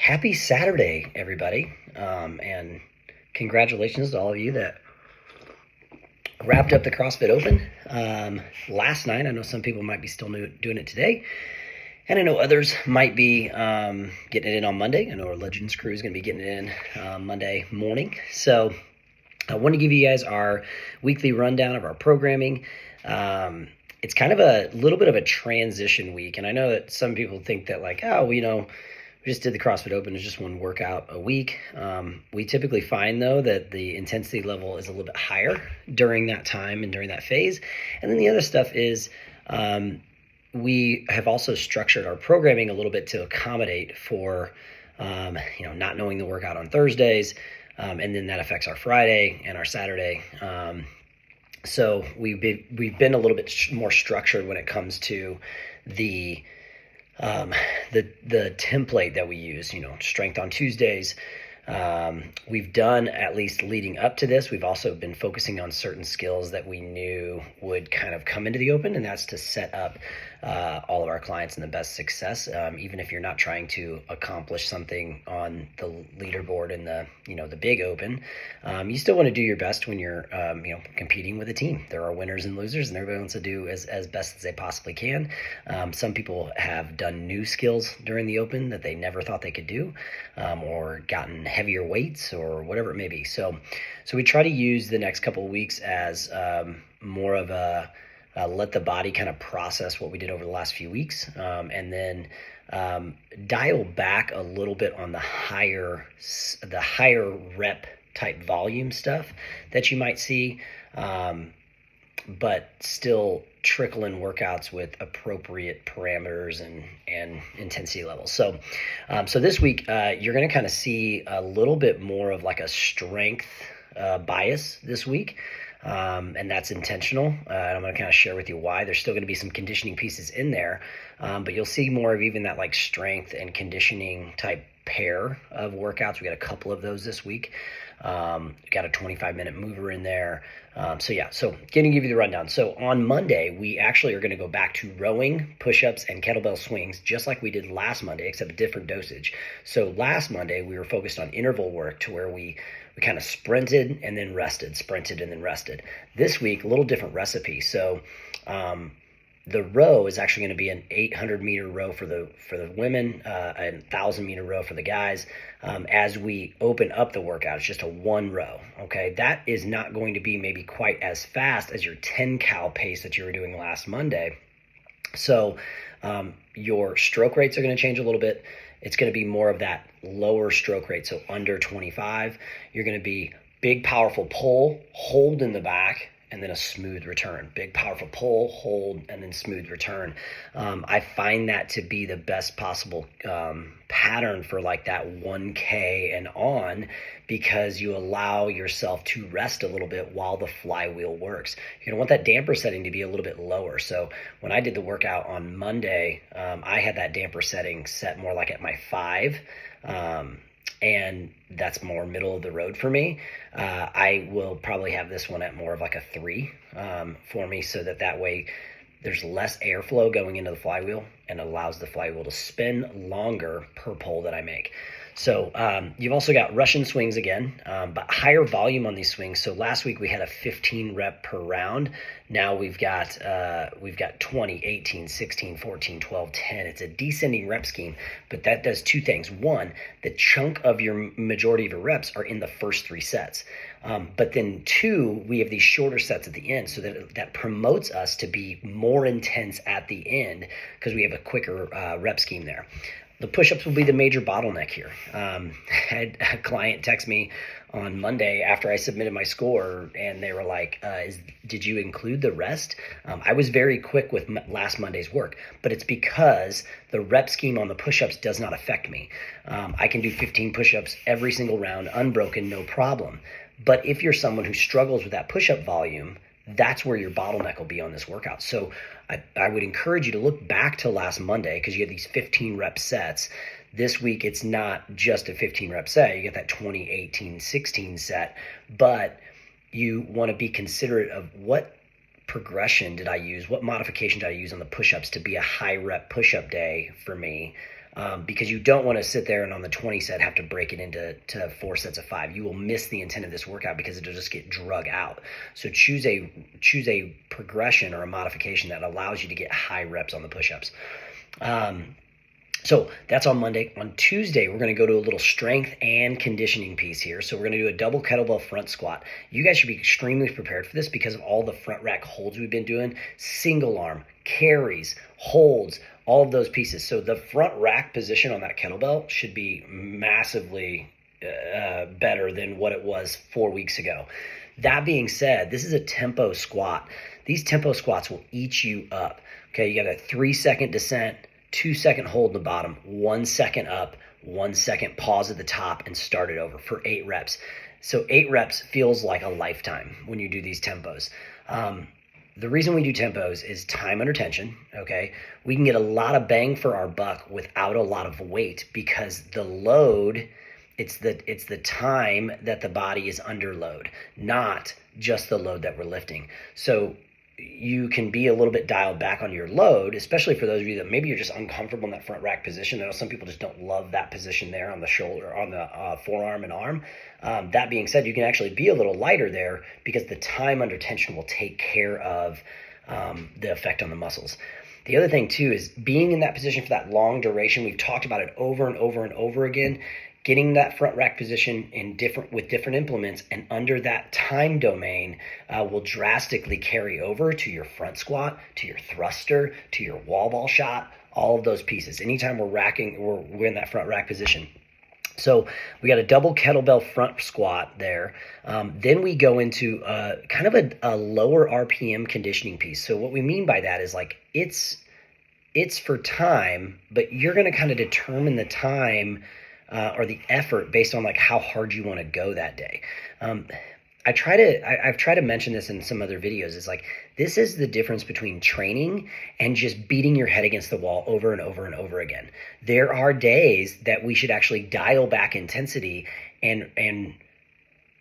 Happy Saturday, everybody. And congratulations to all of you that wrapped up the CrossFit Open last night. I know some people might be still doing it today. And I know others might be getting it in on Monday. I know our Legends crew is going to be getting it in Monday morning. So I want to give you guys our weekly rundown of our programming. It's kind of a little bit of a transition week. And I know that some people think that like, we just did the CrossFit Open. It's just one workout a week. We typically find, though, that the intensity level is a little bit higher during that time and during that phase. And then the other stuff is we have also structured our programming a little bit to accommodate for, not knowing the workout on Thursdays. And then that affects our Friday and our Saturday. So we've been a little bit more structured when it comes to the template that we use, strength on Tuesdays. We've done, at least leading up to this, we've also been focusing on certain skills that we knew would kind of come into the open, and that's to set up all of our clients in the best success. Even if you're not trying to accomplish something on the leaderboard in the big open, you still want to do your best when you're competing with a team. There are winners and losers, and everybody wants to do as best as they possibly can. Some people have done new skills during the open that they never thought they could do, or gotten heavier weights or whatever it may be. So we try to use the next couple of weeks as more of a let the body kind of process what we did over the last few weeks, and then dial back a little bit on the higher rep type volume stuff that you might see, but still trickle in workouts with appropriate parameters and intensity levels. So this week, you're going to kind of see a little bit more of like a strength bias this week. And that's intentional. And I'm going to kind of share with you why. There's still going to be some conditioning pieces in there, but you'll see more of even that like strength and conditioning type pair of workouts. We got a couple of those this week. Got a 25-minute mover in there. So going to give you the rundown. So on Monday, we actually are going to go back to rowing, push-ups, and kettlebell swings, just like we did last Monday, except a different dosage. So last Monday, we were focused on interval work to where we kind of sprinted and then rested, sprinted and then rested. This week, a little different recipe. So the row is actually going to be an 800-meter row for the women, a 1,000-meter row for the guys. As we open up the workout, it's just a one row. Okay, that is not going to be maybe quite as fast as your 10 cal pace that you were doing last Monday. So your stroke rates are going to change a little bit. It's going to be more of that lower stroke rate, so under 25. You're going to be big, powerful pull, hold in the back, and then a smooth return. Big, powerful pull, hold, and then smooth return. I find that to be the best possible pattern for like that 1K and on, because you allow yourself to rest a little bit while the flywheel works. You're gonna want that damper setting to be a little bit lower. So when I did the workout on Monday, I had that damper setting set more like at my 5. And that's more middle of the road for me. I will probably have this one at more of like a 3 for me, so that way there's less airflow going into the flywheel and allows the flywheel to spin longer per pull that I make. So you've also got Russian swings again, but higher volume on these swings. So last week we had a 15 rep per round. Now we've got 20, 18, 16, 14, 12, 10. It's a descending rep scheme, but that does two things. One, the chunk of your majority of your reps are in the first 3 sets. But then 2, we have these shorter sets at the end, so that promotes us to be more intense at the end because we have a quicker rep scheme there. The push-ups will be the major bottleneck here. I had a client text me on Monday after I submitted my score, and they were like, did you include the rest? I was very quick with last Monday's work, but it's because the rep scheme on the push-ups does not affect me. I can do 15 push-ups every single round, unbroken, no problem. But if you're someone who struggles with that push-up volume, that's where your bottleneck will be on this workout. So I would encourage you to look back to last Monday, because you have these 15 rep sets. This week, it's not just a 15 rep set. You get that 20, 18, 16 set, but you want to be considerate of what progression did I use, what modification did I use on the push-ups to be a high rep push-up day for me, because you don't want to sit there and on the 20 set have to break it into 4 sets of 5. You will miss the intent of this workout because it'll just get drug out. So choose a progression or a modification that allows you to get high reps on the push-ups. So that's on Monday. On Tuesday, we're going to go to a little strength and conditioning piece here. So we're going to do a double kettlebell front squat. You guys should be extremely prepared for this because of all the front rack holds we've been doing, single arm, carries, holds, all of those pieces. So the front rack position on that kettlebell should be massively better than what it was 4 weeks ago. That being said, this is a tempo squat. These tempo squats will eat you up. Okay, you got a 3-second descent, 2-second hold in the bottom, 1 second up, 1 second pause at the top, and start it over for 8 reps. So 8 reps feels like a lifetime when you do these tempos. The reason we do tempos is time under tension, okay? We can get a lot of bang for our buck without a lot of weight because the load, it's the time that the body is under load, not just the load that we're lifting. So you can be a little bit dialed back on your load, especially for those of you that maybe you're just uncomfortable in that front rack position. I know some people just don't love that position there on the shoulder, on the forearm and arm. That being said, you can actually be a little lighter there because the time under tension will take care of the effect on the muscles. The other thing too is being in that position for that long duration. We've talked about it over and over and over again. Getting that front rack position with different implements and under that time domain will drastically carry over to your front squat, to your thruster, to your wall ball shot, all of those pieces. Anytime we're in that front rack position. So we got a double kettlebell front squat there. Then we go into kind of a lower RPM conditioning piece. So what we mean by that is like it's for time, but you're going to kind of determine the time or the effort based on like how hard you want to go that day. I've tried to mention this in some other videos. It's like, this is the difference between training and just beating your head against the wall over and over and over again. There are days that we should actually dial back intensity and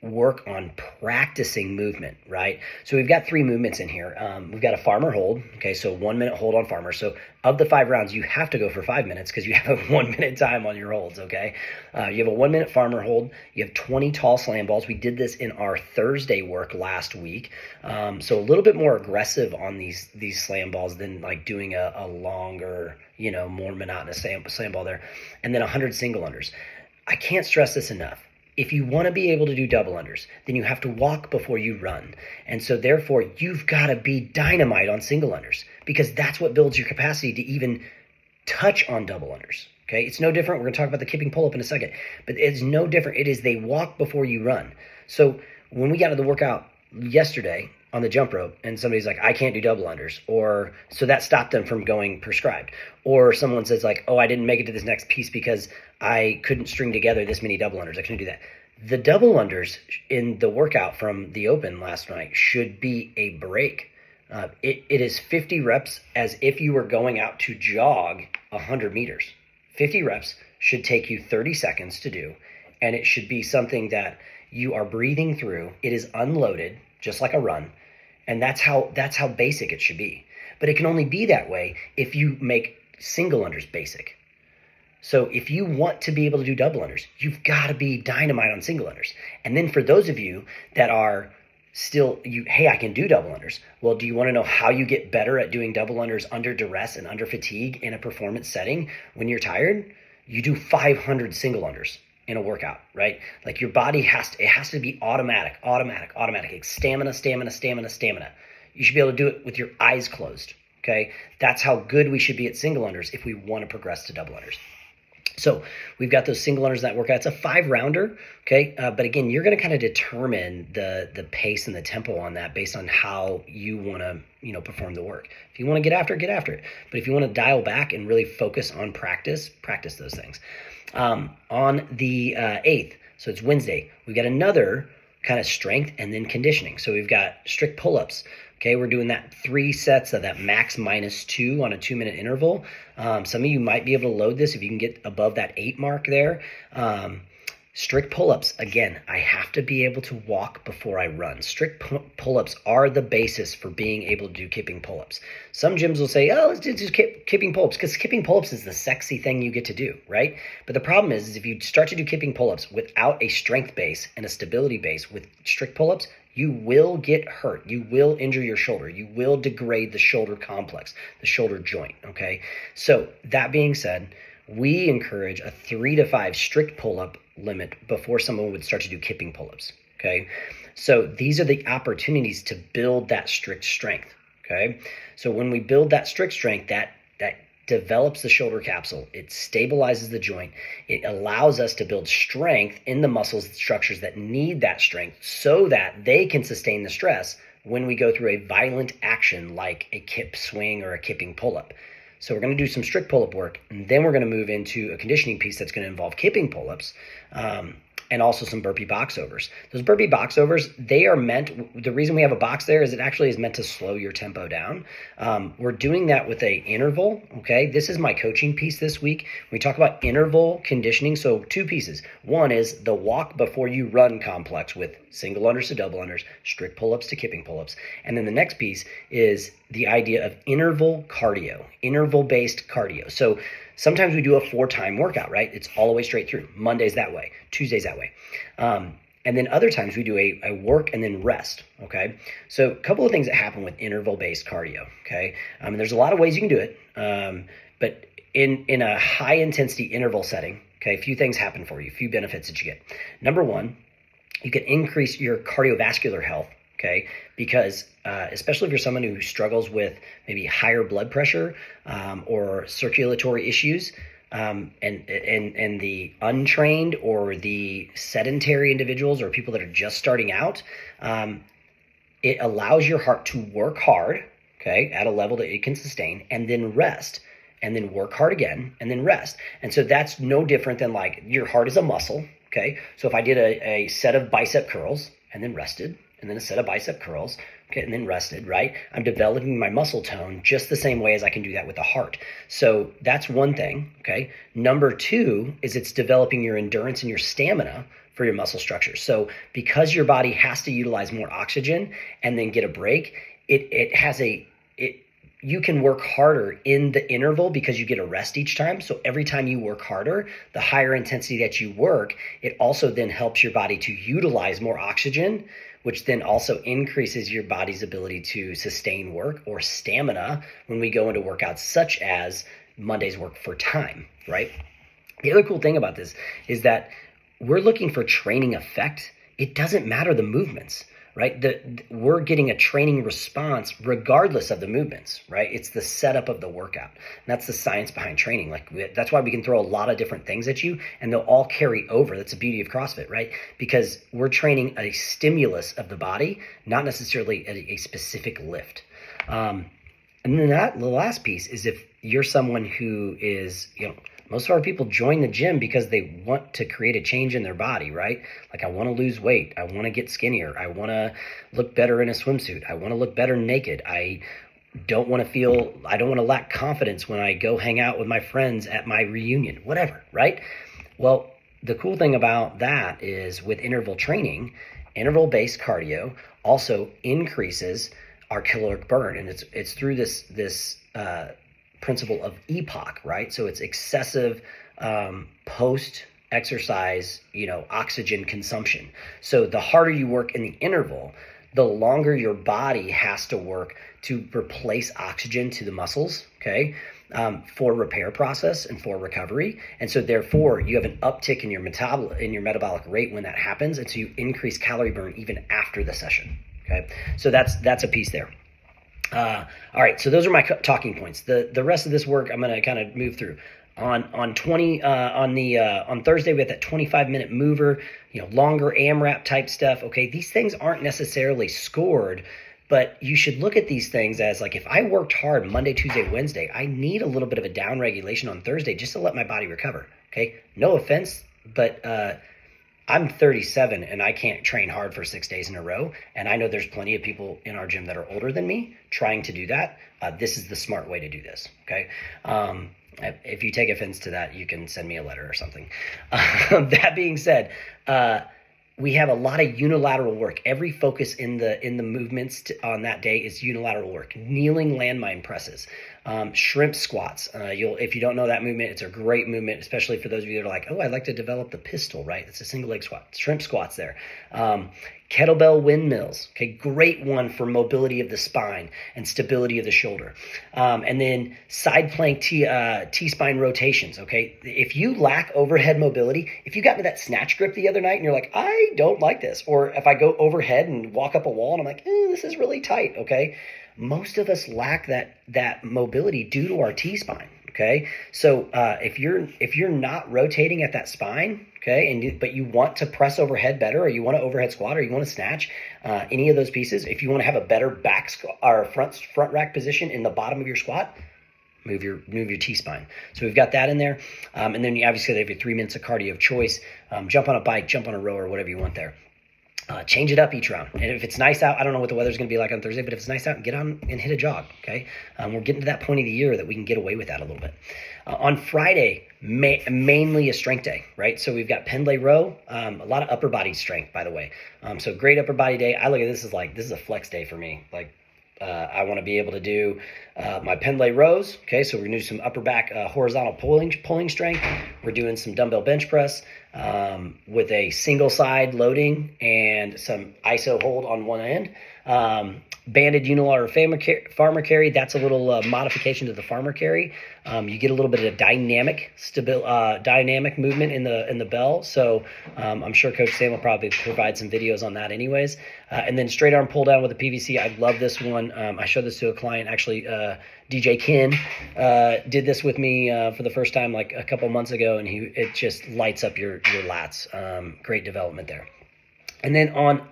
work on practicing movement, right? So we've got 3 movements in here. We've got a farmer hold. Okay, so 1 minute hold on farmer. So of the 5 rounds, you have to go for 5 minutes because you have a 1 minute time on your holds, okay? You have a 1 minute farmer hold. You have 20 tall slam balls. We did this in our Thursday work last week. So a little bit more aggressive on these slam balls than like doing a longer, more monotonous slam ball there. And then 100 single unders. I can't stress this enough. If you want to be able to do double unders, then you have to walk before you run. And so therefore, you've got to be dynamite on single unders because that's what builds your capacity to even touch on double unders. Okay, it's no different. We're going to talk about the kipping pull-up in a second, but it's no different. It is they walk before you run. So when we got to the workout yesterday on the jump rope and somebody's like, I can't do double unders, or so that stopped them from going prescribed. Or someone says like, oh, I didn't make it to this next piece because I couldn't string together this many double unders. I couldn't do that. The double unders in the workout from the open last night should be a break. It is 50 reps as if you were going out to jog 100 meters. 50 reps should take you 30 seconds to do, and it should be something that you are breathing through. It is unloaded, just like a run, and that's how basic it should be. But it can only be that way if you make single unders basic. So if you want to be able to do double unders, you've got to be dynamite on single unders. And then for those of you that are still, hey, I can do double unders. Well, do you want to know how you get better at doing double unders under duress and under fatigue in a performance setting when you're tired? You do 500 single unders in a workout, right? Like your body has to be automatic. Like stamina. You should be able to do it with your eyes closed, okay? That's how good we should be at single unders if we want to progress to double unders. So we've got those single unders in that workout. It's a 5-rounder, okay? But again, you're going to kind of determine the pace and the tempo on that based on how you want to, perform the work. If you want to get after it. But if you want to dial back and really focus on practice those things. On the 8th, so it's Wednesday, we've got another kind of strength and then conditioning. So we've got strict pull-ups. Okay, we're doing that 3 sets of that max -2 on a 2-minute interval. Some of you might be able to load this if you can get above that 8 mark there. Strict pull-ups, again, I have to be able to walk before I run. Strict pull-ups are the basis for being able to do kipping pull-ups. Some gyms will say, oh, let's do kipping pull-ups, because kipping pull-ups is the sexy thing you get to do, right? But the problem is if you start to do kipping pull-ups without a strength base and a stability base with strict pull-ups, you will get hurt. You will injure your shoulder. You will degrade the shoulder complex, the shoulder joint, okay? So that being said, we encourage a 3 to 5 strict pull-up limit before someone would start to do kipping pull-ups, okay? So these are the opportunities to build that strict strength, okay? So when we build that strict strength, that develops the shoulder capsule, it stabilizes the joint, it allows us to build strength in the muscles and structures that need that strength so that they can sustain the stress when we go through a violent action like a kip swing or a kipping pull-up. So we're going to do some strict pull-up work, and then we're going to move into a conditioning piece that's going to involve kipping pull-ups, and also some burpee box overs. Those burpee box overs, they are meant, the reason we have a box there is it actually is meant to slow your tempo down. We're doing that with a interval, okay? This is my coaching piece this week. We talk about interval conditioning, so 2 pieces. One is the walk before you run complex with single unders to double unders, strict pull-ups to kipping pull-ups. And then the next piece is the idea of interval cardio, interval-based cardio. So sometimes we do a 4-time workout, right? It's all the way straight through. Monday's that way, Tuesday's that way. And then other times we do a work and then rest, okay? So a couple of things that happen with interval-based cardio, okay? There's a lot of ways you can do it, but in a high-intensity interval setting, okay, a few things happen for you, a few benefits that you get. Number one, you can increase your cardiovascular health, okay? Because especially if you're someone who struggles with maybe higher blood pressure or circulatory issues, and the untrained or the sedentary individuals or people that are just starting out, it allows your heart to work hard, okay, at a level that it can sustain, and then rest, and then work hard again, and then rest. And so that's no different than like your heart is a muscle, okay? So if I did a set of bicep curls and then rested, and then a set of bicep curls, okay, and then rested, right? I'm developing my muscle tone just the same way as I can do that with the heart. So that's one thing, okay? Number 2 is it's developing your endurance and your stamina for your muscle structure. So because your body has to utilize more oxygen and then get a break, you can work harder in the interval because you get a rest each time. So every time you work harder, the higher intensity that you work, it also then helps your body to utilize more oxygen, which then also increases your body's ability to sustain work or stamina when we go into workouts such as Monday's work for time, right? The other cool thing about this is that we're looking for training effect. It doesn't matter the movements, right? We're getting a training response regardless of the movements, right? It's the setup of the workout. And that's the science behind training. That's why we can throw a lot of different things at you and they'll all carry over. That's the beauty of CrossFit, right? Because we're training a stimulus of the body, not necessarily a specific lift. And then the last piece is if you're someone who is, most of our people join the gym because they want to create a change in their body, right? Like I want to lose weight. I want to get skinnier. I want to look better in a swimsuit. I want to look better naked. I don't want to lack confidence when I go hang out with my friends at my reunion, whatever, right? Well, the cool thing about that is with interval training, interval-based cardio also increases our caloric burn. And it's through this principle of EPOC, right? So it's excessive post-exercise, oxygen consumption. So the harder you work in the interval, the longer your body has to work to replace oxygen to the muscles, okay, for repair process and for recovery. And so therefore you have an uptick in your metabolic rate when that happens. And so you increase calorie burn even after the session, okay? So that's a piece there. All right, so those are my talking points. The rest of this work I'm going to kind of move through. On Thursday we have that 25-minute mover, longer AMRAP type stuff. Okay, these things aren't necessarily scored, but you should look at these things as like if I worked hard Monday, Tuesday, Wednesday, I need a little bit of a down regulation on Thursday just to let my body recover. Okay, no offense, but I'm 37 and I can't train hard for 6 days in a row. And I know there's plenty of people in our gym that are older than me trying to do that. This is the smart way to do this, okay? If you take offense to that, you can send me a letter or something. That being said, we have a lot of unilateral work. Every focus in the movements on that day is unilateral work. Kneeling landmine presses, shrimp squats. If you don't know that movement, it's a great movement, especially for those of you that are like, oh, I'd like to develop the pistol, right? It's a single leg squat. Shrimp squats there. Kettlebell windmills, okay, great one for mobility of the spine and stability of the shoulder. And then side plank T-spine rotations, okay? If you lack overhead mobility, if you got into that snatch grip the other night and you're like, I don't like this, or if I go overhead and walk up a wall and I'm like, this is really tight, okay? Most of us lack that mobility due to our T-spine. Okay, so if you're not rotating at that spine, okay, but you want to press overhead better, or you want to overhead squat, or you want to snatch any of those pieces, if you want to have a better back squat or front rack position in the bottom of your squat, move your T-spine. So we've got that in there, and then you obviously have your 3 minutes of cardio of choice. Jump on a bike, jump on a rower, whatever you want there. Change it up each round. And if it's nice out, I don't know what the weather's going to be like on Thursday, but if it's nice out, get on and hit a jog, okay? We're getting to that point of the year that we can get away with that a little bit. On Friday, mainly a strength day, right? So we've got pendlay row, a lot of upper body strength, by the way. So great upper body day. I look at this as like, this is a flex day for me. Like, I want to be able to do my pendlay rows. Okay, so we're going to do some upper back horizontal pulling strength. We're doing some dumbbell bench press with a single side loading and some iso hold on one end. Banded unilateral farmer carry. That's a little modification to the farmer carry. You get a little bit of dynamic movement in the bell. So I'm sure Coach Sam will probably provide some videos on that anyways. And then straight arm pull down with a PVC. I love this one. I showed this to a client, actually. DJ Ken did this with me for the first time like a couple months ago, and it just lights up your lats. Great development there. And then on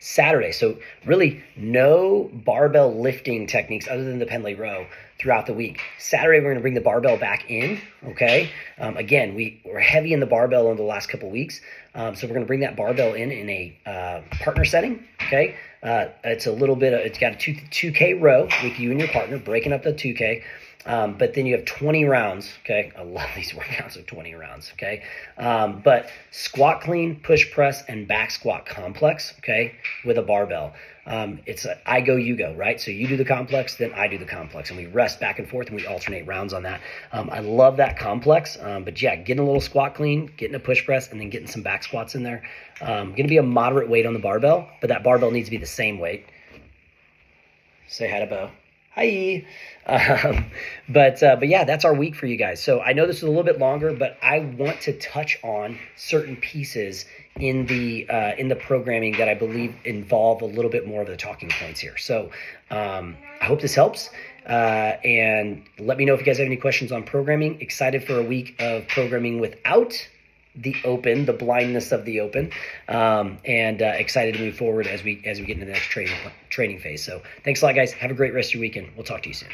Saturday, so really no barbell lifting techniques other than the pendlay row throughout the week. Saturday, we're going to bring the barbell back in, okay? Again, we're heavy in the barbell in the last couple weeks, so we're going to bring that barbell in a partner setting, okay? It's a little bit, it's got a 2K row with you and your partner, breaking up the 2K. But then you have 20 rounds, okay? I love these workouts of 20 rounds, okay? But squat clean, push press, and back squat complex, okay, with a barbell. It's a I go, you go, right? So you do the complex, then I do the complex, and we rest back and forth, and we alternate rounds on that. I love that complex, but yeah, getting a little squat clean, getting a push press, and then getting some back squats in there. Going to be a moderate weight on the barbell, but that barbell needs to be the same weight. Say hi to Bo. Hi. But yeah, that's our week for you guys. So I know this is a little bit longer, but I want to touch on certain pieces in the programming that I believe involve a little bit more of the talking points here. So I hope this helps. And let me know if you guys have any questions on programming. Excited for a week of programming without the open, the blindness of the open, and excited to move forward as we get into the next training phase. So thanks a lot, guys. Have a great rest of your weekend. We'll talk to you soon.